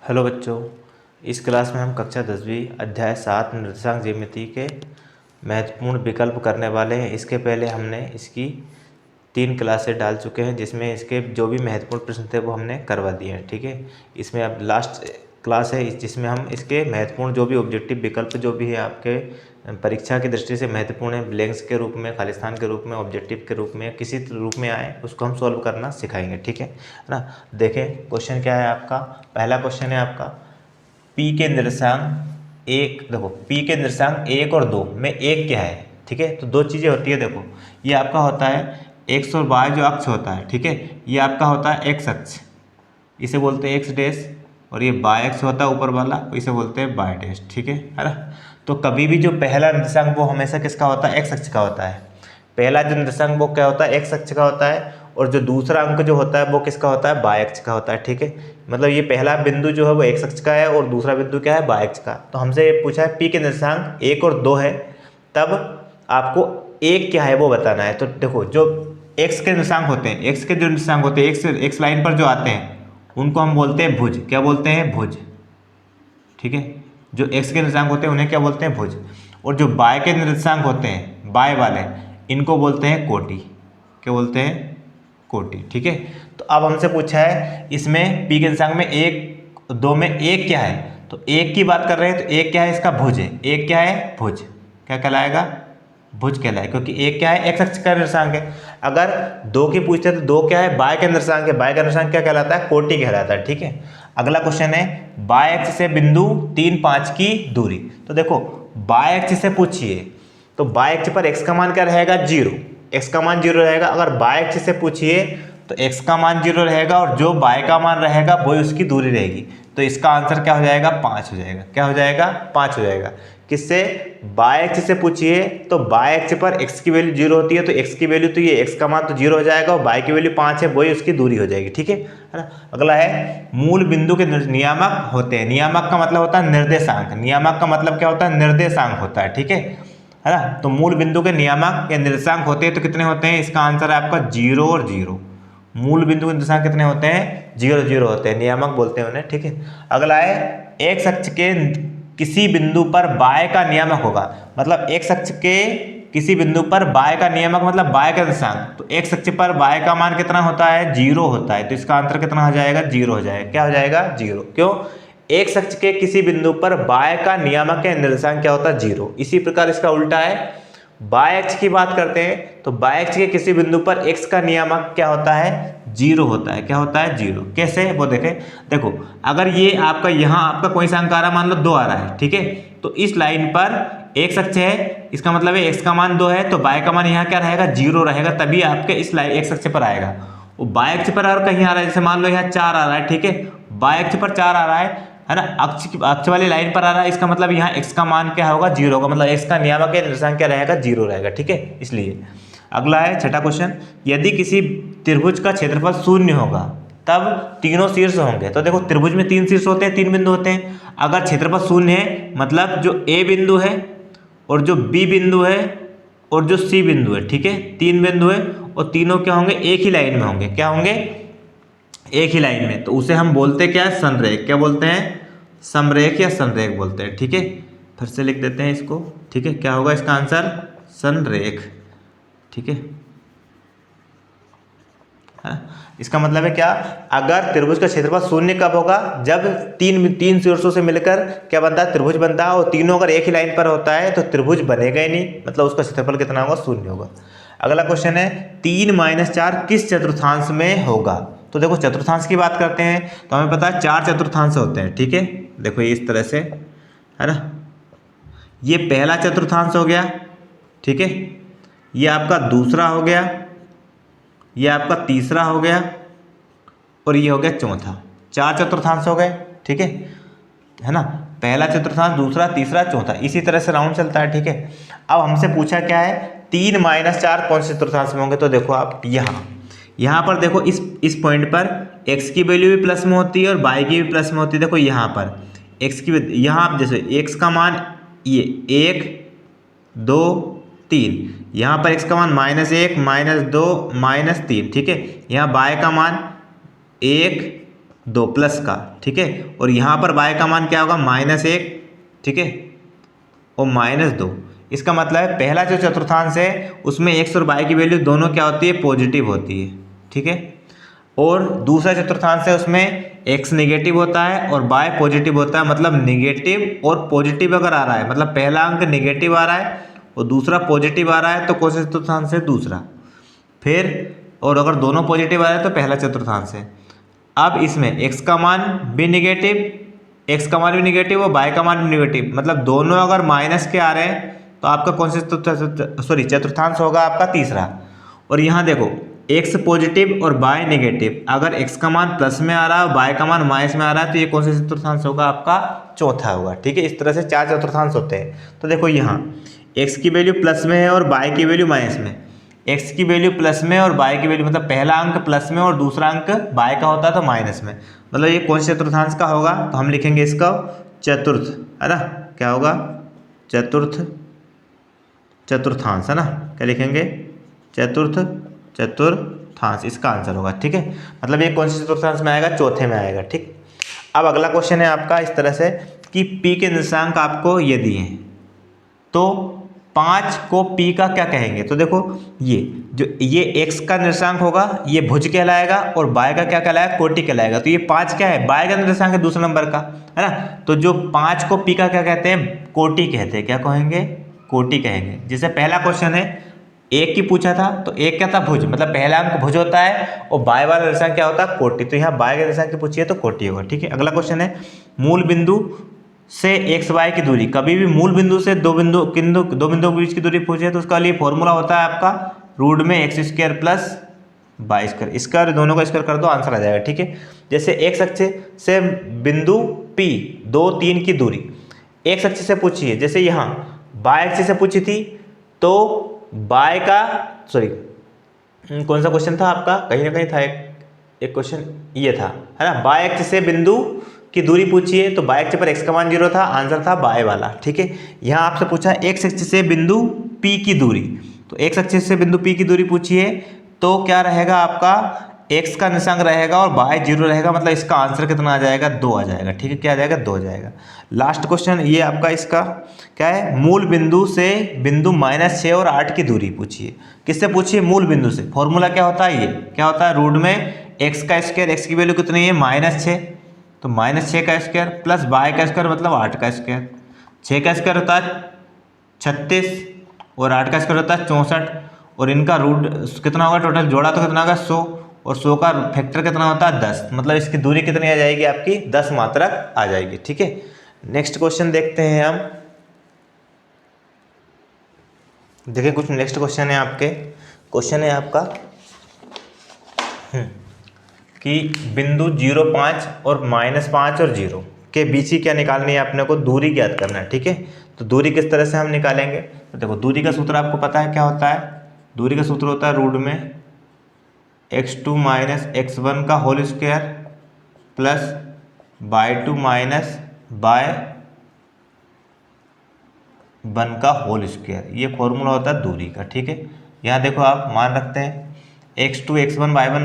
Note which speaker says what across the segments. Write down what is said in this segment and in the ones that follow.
Speaker 1: Hello बच्चों, इस class में हम कक्षा 10वीं अध्याय 7 निर्देशांक ज्यामिति के महत्वपूर्ण विकल्प करने वाले हैं। इसके पहले हमने इसकी 3 क्लासें डाल चुके हैं, जिसमें इसके जो भी महत्वपूर्ण प्रश्न थे वो हमने करवा दिए हैं। ठीक है, इसमें अब लास्ट क्लास है जिसमें हम इसके महत्वपूर्ण जो भी ऑब्जेक्टिव विकल्प जो भी है आपके परीक्षा की दृष्टि से महत्वपूर्ण है, ब्लैंक्स के रूप में, खालिस्तान के रूप में, ऑब्जेक्टिव के रूप में, किसी रूप में आए उसको हम सॉल्व करना सिखाएंगे। ठीक है ना। देखें क्वेश्चन क्या है आपका। पहला क्वेश्चन है आपका पी के निर्देशांक एक। देखो पी के निर्देशांक 1 और 2 में एक क्या है। ठीक है, तो दो चीज़ें होती है। देखो ये आपका होता है एक्स और वाई जो अक्ष होता है। ठीक है, ये आपका होता है एक्स अक्ष, इसे बोलते हैं एक्स डैश, और ये बाय एक्स होता है ऊपर वाला, इसे बोलते हैं बाय डैश। ठीक है ना। तो कभी भी जो पहला निर्देशांक वो हमेशा किसका होता है, एक्स अक्ष का होता है। पहला जो निर्देशांक वो क्या होता है, एक्स अक्ष का होता है, और जो दूसरा अंक जो होता है वो किसका होता है, बाय अक्ष का होता है। ठीक है, मतलब ये पहला बिंदु जो है वो एक्स अक्ष का है और दूसरा बिंदु क्या है, बाय अक्ष का। तो हमसे ये पूछा है पी के निर्देशांक 1 और 2 है, तब आपको एक क्या है वो बताना है। तो देखो जो एक्स के निर्देशांक होते हैं, एक्स के जो निर्देशांक होते हैं, एक्स लाइन पर जो आते हैं उनको हम बोलते हैं भुज। क्या बोलते हैं, भुज। ठीक है, जो एक्स के निर्देशांक होते हैं उन्हें क्या बोलते हैं, भुज। और जो बाय के निर्देशांक होते हैं, बाय वाले, इनको बोलते हैं कोटि। क्या बोलते हैं, कोटि। ठीक है, तो अब हमसे पूछा है इसमें पी के निर्देशांक में 1 2 में एक क्या है, तो एक की बात कर रहे हैं, तो एक क्या है, इसका भुज है। एक क्या है, भुज। क्या कहलाएगा, भुज कहलाएगा, क्योंकि एक क्या है, एक्स अक्ष का निर्देशांक है। अगर 2 की पूछते तो 2 क्या है, बाय का निर्देशांक है। बाय का निर्देशांक क्या कहलाता है, कोटि कहलाता है। ठीक है, अगला क्वेश्चन है बाय अक्ष से बिंदु 3 5 की दूरी। तो देखो बाय अक्ष से पूछिए तो बाय अक्ष पर x का मान क्या रहेगा, 0। x का मान 0 रहेगा। अगर बाय अक्ष से पूछिए तो x का मान 0 रहेगा और जो बाय का मान रहेगा वही उसकी दूरी रहेगी। तो इसका आंसर क्या हो जाएगा, 5 हो जाएगा। क्या हो जाएगा, 5 हो जाएगा। किससे, बाय अक्ष से पूछिए तो बाय अक्ष पर x की वैल्यू 0 होती है, तो x की वैल्यू तो ये x का मान तो 0 हो जाएगा और बाय की वैल्यू 5 है, वही उसकी दूरी हो जाएगी। ठीक है ना। अगला है मूल बिंदु के नियामक होते हैं। नियामक का मतलब होता है निर्देशांक। नियामक का मतलब क्या होता है, निर्देशांक होता है। ठीक है ना। तो मूल बिंदु के नियामक या निर्देशांक होते हैं तो कितने होते हैं, इसका आंसर है आपका 0 और 0। मूल बिंदु के निर्देशांक कितने होते हैं, 0 0 होते हैं, नियामक बोलते हैं उन्हें। ठीक है, अगला है एक्स अक्ष के किसी बिंदु पर बाय का नियामक होगा। मतलब एक्स अक्ष के किसी बिंदु पर बाय का नियामक मतलब बाय का निर्देशांक। तो एक्स अक्ष पर बाय का मान कितना होता है, 0 होता है। तो इसका आंसर कितना हो जाएगा, 0 हो जाएगा। क्या हो जाएगा, 0। क्यों, एक्स अक्ष के किसी बिंदु पर बाय का नियामक या निर्देशांक क्या होता है, 0। इसी प्रकार इसका उल्टा है, बाय अक्ष की बात करते हैं तो बाय अक्ष के किसी बिंदु पर x का नियामक क्या होता है, 0 होता है। क्या होता है, 0। कैसे, वो देखें। देखो अगर ये आपका यहाँ आपका कोई सा अंक आ रहा है, मान लो 2 आ रहा है। ठीक है, तो इस लाइन पर x अक्ष है, इसका मतलब है x का मान 2 है, तो बाय का मान यहाँ क्या रहेगा, 0 रहेगा, तभी आपके इस लाइन x अक्ष पर आएगा। वो बाय अक्ष पर और कहीं आ रहा है, जैसे मान लो यहाँ 4 आ रहा है। ठीक है, बाय अक्ष पर 4 आ रहा है ना, अक्ष वाली लाइन पर आ रहा है, इसका मतलब यहाँ x का मान क्या होगा, 0 होगा। मतलब x का नियामक या निर्देशांक क्या रहेगा, 0 रहेगा। ठीक है, इसलिए अगला है छठा क्वेश्चन, यदि किसी त्रिभुज का क्षेत्रफल 0 होगा तब तीनों शीर्ष होंगे। तो देखो त्रिभुज में 3 शीर्ष होते हैं, 3 बिंदु होते हैं। अगर क्षेत्रफल 0 है मतलब जो a बिंदु है और जो b बिंदु है और जो c बिंदु है। ठीक है, 3 बिंदु है और तीनों क्या होंगे, एक ही लाइन में होंगे। क्या होंगे, एक ही लाइन में। तो उसे हम बोलते क्या है, संरेख। क्या बोलते हैं, समरेख या संरेख बोलते हैं। ठीक है, फिर से लिख देते हैं इसको। ठीक है, क्या होगा इसका आंसर, संरेख। ठीक है, इसका मतलब है क्या, अगर त्रिभुज का क्षेत्रफल 0 कब होगा, जब तीन शीर्षों से मिलकर क्या बनता है, त्रिभुज बनता है। और तीनों अगर एक ही लाइन पर होता है तो त्रिभुज बनेगा ही नहीं, मतलब उसका क्षेत्रफल कितना होगा, 0 होगा। अगला क्वेश्चन है 3 - 4 किस चतुर्थांश में होगा। तो देखो चतुर्थांश की बात करते हैं तो हमें पता है 4 चतुर्थांश होते हैं। ठीक है, देखो ये इस तरह से है ना, ये पहला चतुर्थांश हो गया। ठीक है, ये आपका दूसरा हो गया, ये आपका तीसरा हो गया और ये हो गया चौथा। 4 चतुर्थांश हो गए। ठीक है ना, पहला चतुर्थांश, दूसरा, तीसरा, चौथा, इसी तरह से राउंड चलता है। ठीक है, अब हमसे पूछा क्या है, 3 - 4 कौन से चतुर्थांश में होंगे। तो देखो आप यहाँ पर देखो इस पॉइंट पर x की वैल्यू भी प्लस में होती है और y की भी प्लस में होती है। देखो यहाँ पर x की, यहाँ आप जैसे x का मान ये 1 2 3, यहाँ पर x का मान -1 -2 -3। ठीक है, यहाँ y का मान 1 2 प्लस का, ठीक है। और यहाँ पर y का मान क्या होगा, -1, ठीक है, और -2। इसका मतलब है पहला जो चतुर्थांश है उसमें x और y की वैल्यू दोनों क्या होती है, पॉजिटिव होती है, ठीक है। और दूसरा चतुर्थांश है उसमें x नेगेटिव होता है और y पॉजिटिव होता है। मतलब नेगेटिव और पॉजिटिव अगर आ रहा है, मतलब पहला अंक नेगेटिव आ रहा है और दूसरा पॉजिटिव आ रहा है, तो कौन सा चतुर्थांश है, दूसरा। फिर और अगर दोनों पॉजिटिव आ रहे हैं तो पहला चतुर्थांश है। अब इसमें x का मान भी नेगेटिव, x का मान भी नेगेटिव और y का मान भी नेगेटिव, मतलब दोनों अगर माइनस के आ रहे हैं तो आपका कौन सा चतुर्थांश होगा, आपका तीसरा। और यहाँ देखो x पॉजिटिव और y नेगेटिव, अगर x का मान प्लस में आ रहा है, y का मान माइनस में आ रहा है, तो ये कौन सा चतुर्थांश होगा, आपका चौथा होगा, ठीक है। इस तरह से 4 चतुर्थांश होते हैं। तो देखो यहाँ x की वैल्यू प्लस में है और y की वैल्यू माइनस में। x की वैल्यू प्लस में और y की वैल्यू, मतलब पहला अंक प्लस में और दूसरा अंक y का होता है तो माइनस में, मतलब ये कौन से चतुर्थांश का होगा, तो हम लिखेंगे इसका चतुर्थ, है ना। क्या होगा, चतुर्थांश, है ना। क्या लिखेंगे, चतुर्थांश, इसका आंसर होगा, ठीक है। मतलब ये कौन से चतुर्थांश में आएगा, चौथे में आएगा, ठीक। अब अगला क्वेश्चन है आपका इस तरह से कि p के निर्देशांक आपको ये दिए हैं, तो 5 को p का क्या कहेंगे। तो देखो ये x का निर्देशांक होगा, ये भुज कहलाएगा, और y का क्या कहलाएगा, कोटि कहलाएगा। तो ये 5 क्या है, y का निर्देशांक है दूसरे नंबर का, है ना। तो जो 5 को p का क्या कहते हैं, कोटि कहते हैं। क्या कहेंगे, कोटि कहेंगे। जैसे पहला क्वेश्चन है 1 की पूछा था, तो 1 क्या था, भुज, मतलब पहला अंक भुज होता है और y वाला निर्देशांक क्या होता है, कोटि। तो यहाँ y का निर्देशांक की पूछिए तो कोटि होगा, ठीक है। अगला क्वेश्चन है मूल बिंदु से x y की दूरी, कभी भी मूल बिंदु से दो बिंदुओं के बीच की दूरी पूछे तो उसका लिए फॉर्मूला होता है आपका रूट में x² प्लस y²। इसका दोनों का स्क्वायर कर दो, आंसर आ जाएगा, ठीक है। जैसे x अक्ष से बिंदु P 2, 3 की दूरी x अक्ष से पूछी है, जैसे यहाँ y अक्ष से पूछी थी, तो y का कौन सा क्वेश्चन था आपका, कहीं ना कहीं था एक क्वेश्चन ये था, है ना। y अक्ष से बिंदु की दूरी पूछी है, तो y अक्ष पर x का मान 0 था, आंसर था y वाला, ठीक है। यहाँ आपसे पूछा x अक्ष से बिंदु P की दूरी, तो x अक्ष से बिंदु P की दूरी पूछी है, तो क्या रहेगा आपका, x का निशांक रहेगा और y 0 रहेगा, मतलब इसका आंसर कितना आ जाएगा, 2 आ जाएगा, ठीक है। क्या आ जाएगा, 2 आ जाएगा। लास्ट क्वेश्चन ये आपका इसका क्या है, मूल बिंदु से बिंदु -6 और 8 की दूरी पूछिए। किससे पूछिए, मूल बिंदु से। फॉर्मूला क्या होता है, ये क्या होता है, रूट में x का स्क्वायर, x की वैल्यू कितनी है, -6, तो -6 का स्क्वायर प्लस y का स्क्वायर मतलब 8 का स्क्वायर। 6 का स्क्वायर होता है 36 और 8 का स्क्वायर होता है 64, और इनका रूट कितना होगा, टोटल जोड़ा तो कितना होगा, 100, और 100 का फैक्टर कितना होता है, 10, मतलब इसकी दूरी कितनी आ जाएगी, आपकी 10 मात्रक आ जाएगी, ठीक है। नेक्स्ट क्वेश्चन देखते हैं हम। देखिए कुछ नेक्स्ट क्वेश्चन है आपके, क्वेश्चन है आपका कि बिंदु 0, 5 और -5 और 0 के बीच ही क्या निकालनी है, अपने को दूरी ज्ञात करना है, ठीक है। तो दूरी किस तरह से हम निकालेंगे, तो देखो दूरी का सूत्र आपको पता है क्या होता है, दूरी का सूत्र होता है रूट में x2 - x1 का whole square plus y2 - y1 का होल स्क्वायर, ये फॉर्मूला होता है दूरी का, ठीक है। यहाँ देखो आप मान रखते हैं x2 x1 y1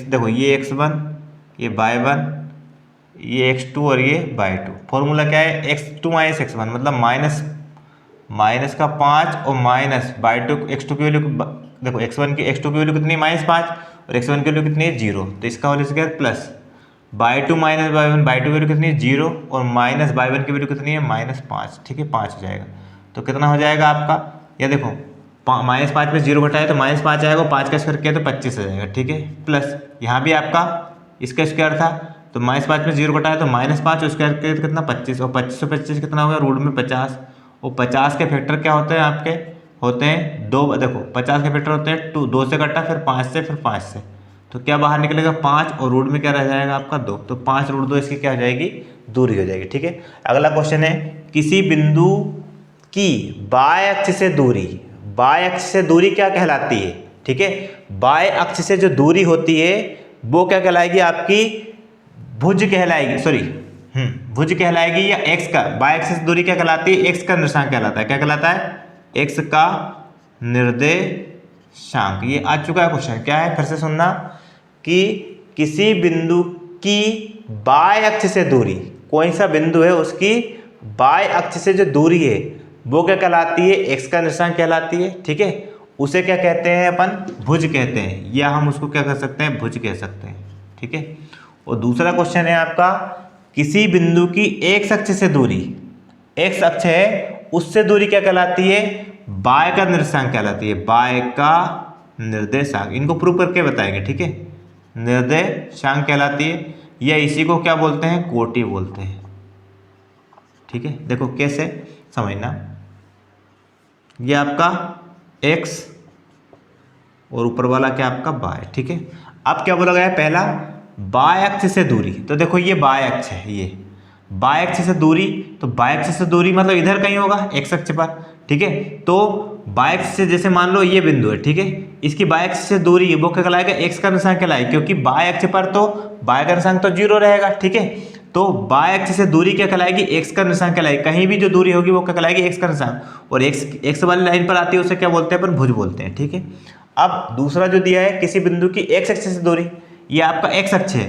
Speaker 1: देखो ये x1 ये y1 ये x2 और ये y2। फॉर्मूला क्या है, x2 - x1 मतलब माइनस का 5 और माइनस y2 x2 की वैल्यू, देखो x1 की x2 की वैल्यू कितनी है, -5, और x1 की वैल्यू कितनी है, 0, तो इसका whole square plus y2 - y1, y2 की वैल्यू कितनी है, 0, और माइनस y1 की वैल्यू कितनी है, -5, ठीक है, 5 हो जाएगा। तो कितना हो जाएगा आपका, या देखो -5 में 0 घटाए तो -5 आएगा, 5 का स्क्वायर किया तो 25 हो जाएगा, ठीक है। प्लस यहाँ भी आपका इसका स्क्वायर था, तो -5 में 0 घटाया तो -5, और स्क्वायर किया तो कितना, 25, और 25 से 25 कितना होगा, रूट में 50, और 50 के फैक्टर क्या होते हैं आपके, होते हैं 2, देखो 50 के फैक्टर होते हैं 2 से कटा, फिर 5 से, फिर 5 से, तो क्या बाहर निकलेगा 5, और रूट में क्या रह जाएगा आपका 2, तो 5 रूट 2 इसकी क्या हो जाएगी, दूरी हो जाएगी, ठीक है। अगला क्वेश्चन है किसी बिंदु की y अक्ष से दूरी, y अक्ष से दूरी क्या कहलाती है, ठीक है। y अक्ष से जो दूरी होती है वो क्या कहलाएगी, आपकी भुज कहलाएगी, भुज कहलाएगी, या x का, y अक्ष से दूरी क्या कहलाती है, x का निर्देशांक कहलाता है, क्या कहलाता है, x का निर्देशांक। ये आ चुका है क्वेश्चन, क्या है, फिर से सुनना कि किसी बिंदु की बाय अक्ष से दूरी, कोई सा बिंदु है उसकी बाय अक्ष से जो दूरी है वो क्या कहलाती है, एक्स का निर्देशांक कहलाती है। ठीक है, उसे क्या कहते हैं अपन, भुज कहते हैं, या हम उसको क्या कर सकते हैं, भुज कह सकते हैं। ठीक है, और दूसरा क्वेश्चन है आपका, किसी बिंदु की एक्स अक्ष से दूरी, एक्स अक्ष है उससे दूरी क्या कहलाती है, बाय का निर्देशांक कहलाती है, बाय का निर्देशांक। इनको प्रूव करके बताएंगे। ठीक है, निर्देशांक कहलाती है, या इसी को क्या बोलते हैं, कोटि बोलते हैं। ठीक है, देखो कैसे समझना, ये आपका x और ऊपर वाला क्या आपका बाय। ठीक है, अब क्या बोला गया है, पहला बाय अक्ष से दूरी, तो देखो ये बाय अक्ष है, ये बाय अक्ष से दूरी, तो बाय अक्ष से दूरी मतलब इधर कहीं होगा x अक्ष पर। ठीक है, तो बाय अक्ष से जैसे मान लो ये बिंदु है, ठीक है, इसकी बाय अक्ष से दूरी वो क्या कहलाएगा, x का निर्देशांक कहलाएगा, क्योंकि बाय अक्ष पर तो बाय का निर्देशांक तो 0 रहेगा। ठीक है, तो बाय अक्ष से दूरी क्या कहलाएगी, x का निर्देशांक कहलाएगी, कहीं भी जो दूरी होगी वो क्या कहलाएगी, x का निर्देशांक, और x वाली लाइन पर आती है उसे क्या बोलते हैं, अपन भुज बोलते हैं। ठीक है, अब दूसरा जो दिया है, किसी बिंदु की x अक्ष से दूरी, ये आपका x अक्ष है,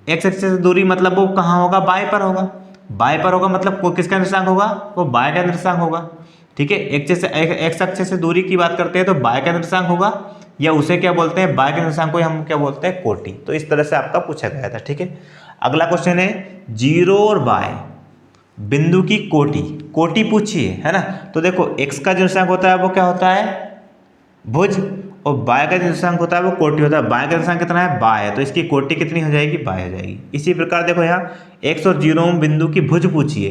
Speaker 1: x अक्ष से दूरी मतलब वो कहाँ होगा, बाय पर होगा, बाय पर होगा मतलब वो किसका निर्देशांक होगा, वो बाय का निर्देशांक होगा। ठीक है, x अक्ष से दूरी की बात करते हैं तो बाय का निर्देशांक होगा, या उसे क्या बोलते हैं, बाय के निर्देशांक को हम क्या बोलते हैं, कोटि। तो इस तरह से आपका पूछा गया था। ठीक है, अगला क्वेश्चन है, 0 और बाय बिंदु की कोटि, कोटि पूछिए, है ना। तो देखो x का जो निर्देशांक होता है वो क्या होता है, भुज, और बाय का निर्देशांक होता है वो कोटि होता है। बाय का निर्देशांक कितना है, बाय है, तो इसकी कोटि कितनी हो जाएगी, बाय हो जाएगी। इसी प्रकार देखो यहाँ x और 0 बिंदु की भुज पूछिए,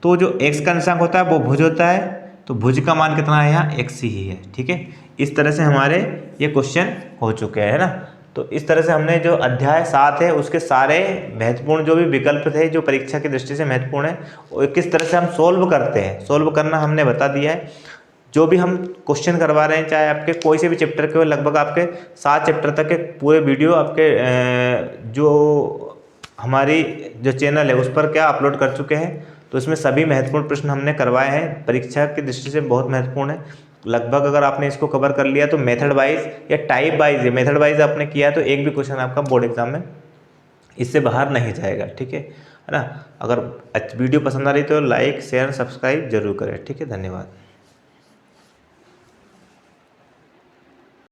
Speaker 1: तो जो x का निर्देशांक होता है वो भुज होता है, तो भुज का मान कितना है, यहाँ x ही है। ठीक है, इस तरह से हमारे ये क्वेश्चन हो चुके हैं, है ना। तो इस तरह से हमने जो अध्याय 7 है उसके सारे महत्वपूर्ण जो भी विकल्प थे जो परीक्षा की दृष्टि से महत्वपूर्ण है, और किस तरह से हम सोल्व करते हैं, सोल्व करना हमने बता दिया है। जो भी हम क्वेश्चन करवा रहे हैं, चाहे आपके कोई से भी चैप्टर के हो, लगभग आपके 7 चैप्टर तक के पूरे वीडियो आपके जो हमारी जो चैनल है उस पर क्या अपलोड कर चुके हैं। तो इसमें सभी महत्वपूर्ण प्रश्न हमने करवाए हैं, परीक्षा की दृष्टि से बहुत महत्वपूर्ण है। लगभग अगर आपने इसको कवर कर लिया तो मेथड वाइज या टाइप वाइज है, मेथड वाइज आपने किया तो एक भी क्वेश्चन आपका बोर्ड एग्जाम में इससे बाहर नहीं जाएगा। ठीक है ना। अगर वीडियो पसंद आ रही तो लाइक शेयर सब्सक्राइब जरूर करें। ठीक है, धन्यवाद।